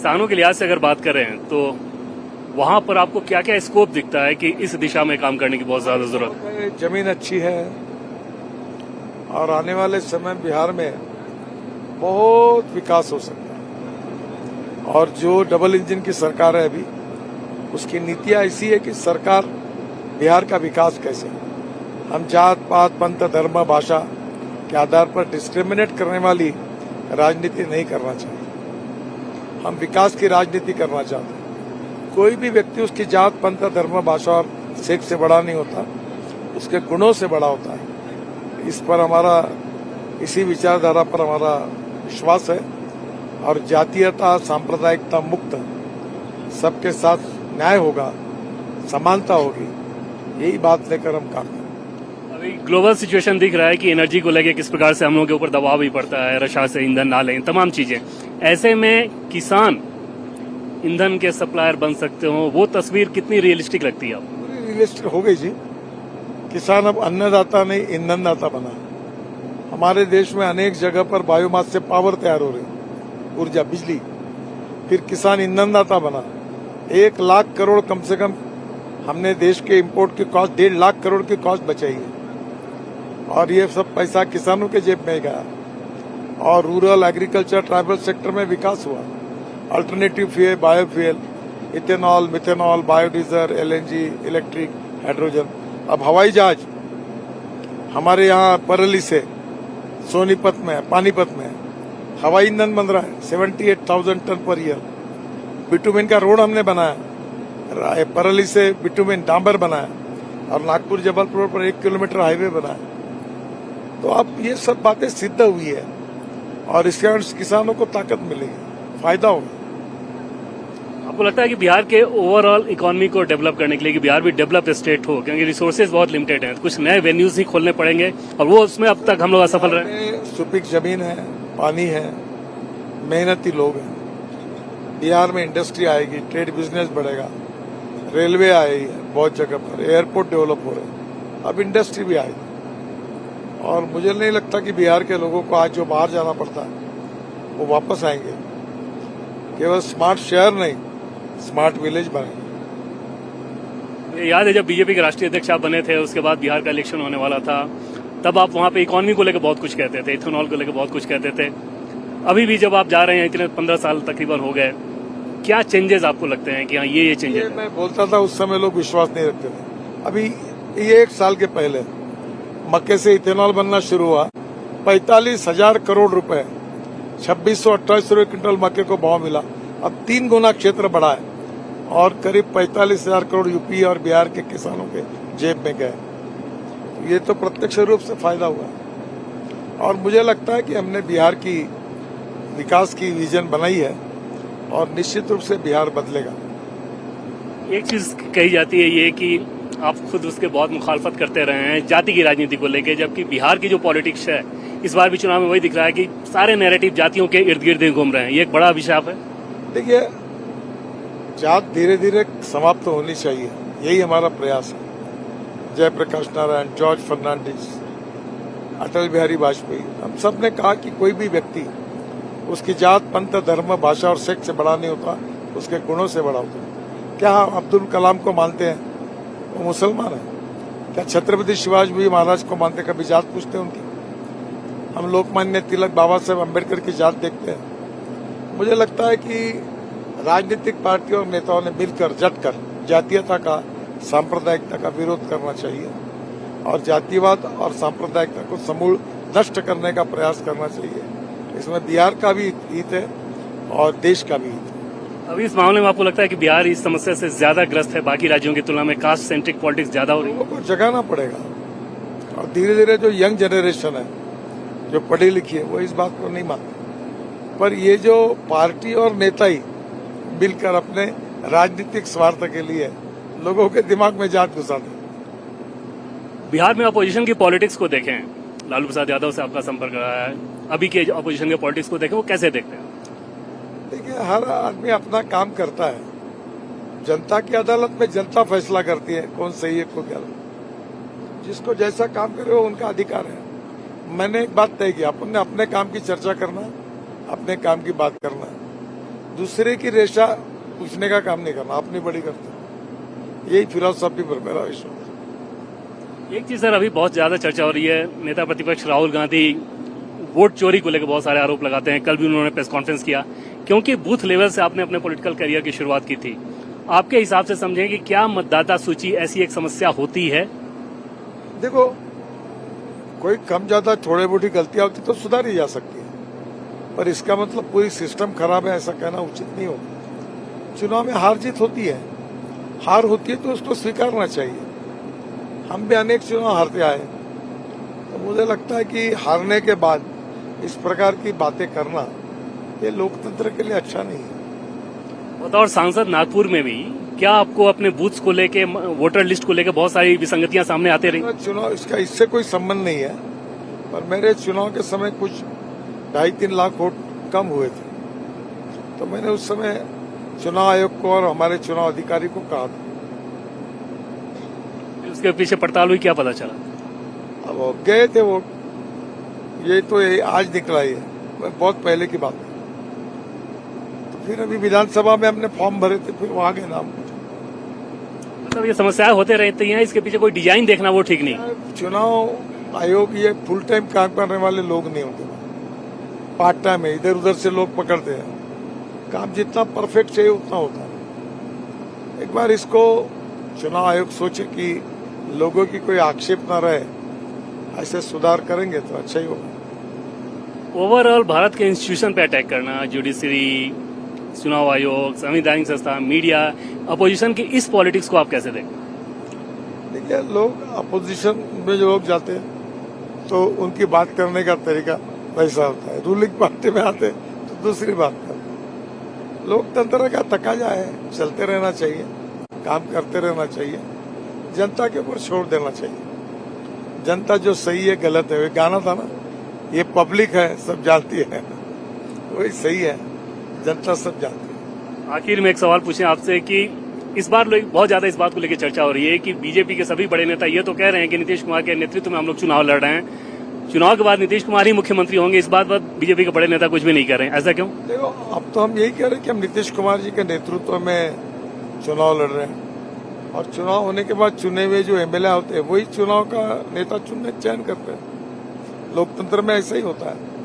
किसानों के लिहाज से अगर बात करें तो वहां पर आपको क्या क्या स्कोप दिखता है कि इस दिशा में काम करने की बहुत ज्यादा जरूरत है? जमीन अच्छी है और आने वाले समय बिहार में बहुत विकास हो सकता है। और जो डबल इंजन की सरकार है अभी, उसकी नीतियां ऐसी है कि सरकार बिहार का विकास कैसे, हम जात पात पंथ धर्म भाषा के आधार पर डिस्क्रिमिनेट करने वाली राजनीति नहीं करना चाहते। हम विकास की राजनीति करना चाहते हैं। कोई भी व्यक्ति उसकी जात पंथ धर्म भाषा और सेक्स से बड़ा नहीं होता, उसके गुणों से बड़ा होता है। इस पर हमारा, इसी विचारधारा पर हमारा विश्वास है और जातीयता सांप्रदायिकता मुक्त सबके साथ न्याय होगा, समानता होगी, यही बात लेकर हम काम करें। अभी ग्लोबल सिचुएशन दिख रहा है कि एनर्जी को लेकर किस प्रकार से हम लोगों के ऊपर दबाव भी पड़ता है, रशिया से ईंधन ना लें, तमाम चीजें। ऐसे में किसान ईंधन के सप्लायर बन सकते हो, वो तस्वीर कितनी रियलिस्टिक लगती है आपको? पूरी रियलिस्टिक हो गई जी। किसान अब अन्नदाता नहीं ईंधनदाता बना। हमारे देश में अनेक जगह पर बायोमास से पावर तैयार हो रही, ऊर्जा बिजली, फिर किसान ईंधनदाता बना। 1 लाख करोड़ कम से कम हमने देश के इंपोर्ट की कॉस्ट 1.5 लाख करोड़ की कॉस्ट बचाई है और ये सब पैसा किसानों के जेब में गया। और रूरल एग्रीकल्चर ट्राइबल सेक्टर में विकास हुआ। Alternative fuel, biofuel, ethanol, methanol, biodiesel, LNG, electric, hydrogen. अब हवाई जहाज हमारे यहाँ बरेली से सोनीपत में, पानीपत में हवाई ईंधन बन रहा है 78,000 टन पर ईयर। बिटुमिन का रोड हमने बनाया, बरेली से बिटुमिन डांबर बनाया और नागपुर जबलपुर पर 1 किलोमीटर हाईवे बनाया। तो अब ये सब बातें सिद्ध हुई है और इसके कारण किसानों को ताकत मिलेगी, फायदा होगा। आपको लगता है कि बिहार के ओवरऑल इकोनॉमी को डेवलप करने के लिए कि बिहार भी डेवलप्ड स्टेट हो, क्योंकि रिसोर्सेज बहुत लिमिटेड हैं, कुछ नए वेन्यूज ही खोलने पड़ेंगे और वो उसमें अब तक हम लोग असफल रहे? सुपीक जमीन है, पानी है, मेहनती लोग हैं। बिहार में इंडस्ट्री आएगी, ट्रेड बिजनेस बढ़ेगा, रेलवे आएगी बहुत जगह पर, एयरपोर्ट डेवलप हो रहे हैं, अब इंडस्ट्री भी आएगी। और मुझे नहीं लगता कि बिहार के लोगों को आज जो बाहर जाना पड़ता है वो वापस आएंगे। केवल स्मार्ट शहर नहीं, स्मार्ट विलेज बनेंगे। याद है जब बीजेपी के राष्ट्रीय अध्यक्ष आप बने थे, उसके बाद बिहार का इलेक्शन होने वाला था, तब आप वहां पे इकोनॉमी को लेकर बहुत कुछ कहते थे, इथेनॉल को लेकर बहुत कुछ कहते थे। अभी भी जब आप जा रहे हैं, इतने 15 साल तकरीबन हो गए, क्या चेंजेस आपको लगते हैं कि हाँ ये चेंजेस? मैं बोलता था उस समय लोग विश्वास नहीं रखते थे। अभी ये 1 साल के पहले मक्के से इथेनॉल बनना शुरू हुआ, 45,000 करोड़ रुपए, 2628 रुपए क्विंटल मक्के को भाव मिला। अब 3 गुना क्षेत्र बढ़ा है और करीब 45,000 करोड़ यूपी और बिहार के किसानों के जेब में गए। ये तो प्रत्यक्ष रूप से फायदा हुआ और मुझे लगता है कि हमने बिहार की विकास की विजन बनाई है और निश्चित रूप से बिहार बदलेगा। एक चीज कही जाती है ये कि आप खुद उसके बहुत मुखालफत करते रहे हैं जाति की राजनीति को लेकर, जबकि बिहार की जो पॉलिटिक्स है इस बार भी चुनाव में वही दिख रहा है कि सारे नैरेटिव जातियों के इर्द गिर्द घूम रहे हैं। ये एक बड़ा अभिशाप है। देखिए, जात धीरे धीरे समाप्त होनी चाहिए, यही हमारा प्रयास है। जयप्रकाश नारायण, जॉर्ज फर्नांडिस, अटल बिहारी वाजपेयी, हम सब ने कहा कि कोई भी व्यक्ति उसकी जात पंथ धर्म भाषा और सेक्स से बड़ा नहीं होता, उसके गुणों से बड़ा होता है। क्या हम अब्दुल कलाम को मानते हैं? वो मुसलमान है। क्या छत्रपति शिवाजी महाराज को मानते? कभी जात पूछते हैं उनकी? हम लोकमान्य तिलक, बाबा साहेब अम्बेडकर की जात देखते हैं। मुझे लगता है कि राजनीतिक पार्टियों और नेताओं ने मिलकर डटकर जातीयता का, सांप्रदायिकता का विरोध करना चाहिए और जातिवाद और सांप्रदायिकता को समूल नष्ट करने का प्रयास करना चाहिए। इसमें बिहार का भी हित है और देश का भी हित है। अभी इस मामले में आपको लगता है कि बिहार इस समस्या से ज्यादा ग्रस्त है बाकी राज्यों की तुलना में? कास्ट सेंट्रिक पॉलिटिक्स ज्यादा हो रही है? लोगों को जगाना पड़ेगा और धीरे धीरे जो यंग जनरेशन है, जो पढ़ी लिखी है, वो इस बात को नहीं मानती। पर ये जो पार्टी और नेता ही मिलकर अपने राजनीतिक स्वार्थ के लिए लोगों के दिमाग में जात घुसा दे। बिहार में अपोजिशन की पॉलिटिक्स को देखें, लालू प्रसाद यादव से आपका संपर्क रहा है, अभी के अपोजिशन के पॉलिटिक्स को देखें, वो कैसे देखते हैं? देखिए, हर आदमी अपना काम करता है। जनता की अदालत में जनता फैसला करती है कौन सही है कौन गलत। जिसको जैसा काम करे वो उनका अधिकार है। मैंने एक बात तय किया, अपन ने अपने काम की चर्चा करना, अपने काम की बात करना। दूसरे की रेशा पूछने का काम नहीं करना, अपनी बड़ी करते। यही फिलॉसफी पर मेरा विश्वास। एक चीज सर, अभी बहुत ज्यादा चर्चा हो रही है, नेता प्रतिपक्ष राहुल गांधी वोट चोरी को लेकर बहुत सारे आरोप लगाते हैं। कल भी उन्होंने प्रेस कॉन्फ्रेंस किया, क्योंकि बूथ लेवल से आपने अपने पॉलिटिकल करियर की शुरुआत की थी। आपके हिसाब से समझें कि क्या मतदाता सूची ऐसी एक समस्या होती है? देखो, कोई कम ज्यादा थोड़े मोटी गलतियां होती तो सुधारी जा सकती है, पर इसका मतलब पूरी सिस्टम खराब है ऐसा कहना उचित नहीं होगा। चुनाव में हार जीत होती है, हार होती है तो उसको स्वीकारना चाहिए। हम भी अनेक चुनाव हारते आए, तो मुझे लगता है कि हारने के बाद इस प्रकार की बातें करना ये लोकतंत्र के लिए अच्छा नहीं है। बतौर सांसद नागपुर में भी क्या आपको अपने बूथ को लेके, वोटर लिस्ट को लेकर बहुत सारी विसंगतियां सामने आते रही? चुनाव इसका इससे कोई संबंध नहीं है, पर मेरे चुनाव के समय कुछ 2.5-3 लाख वोट कम हुए थे, तो मैंने उस समय चुनाव आयोग को और हमारे चुनाव अधिकारी को कहा था। उसके पीछे पड़ताल हुई, क्या पता चला? अब वो गए थे वोट, ये तो आज निकला ही है, बहुत पहले की बात है। तो फिर अभी विधानसभा में हमने फॉर्म भरे थे, फिर वहां गए नाम। मतलब ये समस्याएं होते रहती हैं, इसके पीछे कोई डिजाइन देखना वो ठीक नहीं। चुनाव आयोग ये फुल टाइम काम करने वाले लोग नहीं होते, पार्ट टाइम है, इधर उधर से लोग पकड़ते हैं। काम जितना परफेक्ट चाहिए उतना होता है। एक बार इसको चुनाव आयोग सोचे कि लोगों की कोई आक्षेप न रहे, ऐसे सुधार करेंगे तो अच्छा ही होगा। ओवरऑल भारत के इंस्टीट्यूशन पे अटैक करना, जुडिशरी, चुनाव आयोग, संवैधानिक संस्था, मीडिया, अपोजिशन की इस पॉलिटिक्स को आप कैसे देखते? देखिए, लोग अपोजिशन में जो लोग जाते हैं तो उनकी बात करने का तरीका वैसा होता है, रूलिंग पार्टी में आते तो दूसरी बात करते। लोकतंत्र का तकाजा है, चलते रहना चाहिए, काम करते रहना चाहिए, जनता के ऊपर छोड़ देना चाहिए। जनता जो सही है गलत है, वे गाना था ना, ये पब्लिक है सब जानती है, वही सही है, जनता सब जानती है। आखिर में एक सवाल पूछें आपसे कि इस बार लोग बहुत ज्यादा इस बात को लेकर चर्चा हो रही है कि बीजेपी के सभी बड़े नेता ये तो कह रहे हैं कि नीतीश कुमार के नेतृत्व में हम लोग चुनाव लड़ रहे हैं, चुनाव के बाद नीतीश कुमार ही मुख्यमंत्री होंगे। इस बात पर बीजेपी के बड़े नेता कुछ भी नहीं कर रहे हैं, ऐसा क्यों? देखो, अब तो हम यही कह रहे हैं कि हम नीतीश कुमार जी के नेतृत्व में चुनाव लड़ रहे हैं, और चुनाव होने के बाद चुने हुए जो एमएलए होते हैं वही चुनाव का नेता चयन करते हैं। लोकतंत्र में ऐसा ही होता है।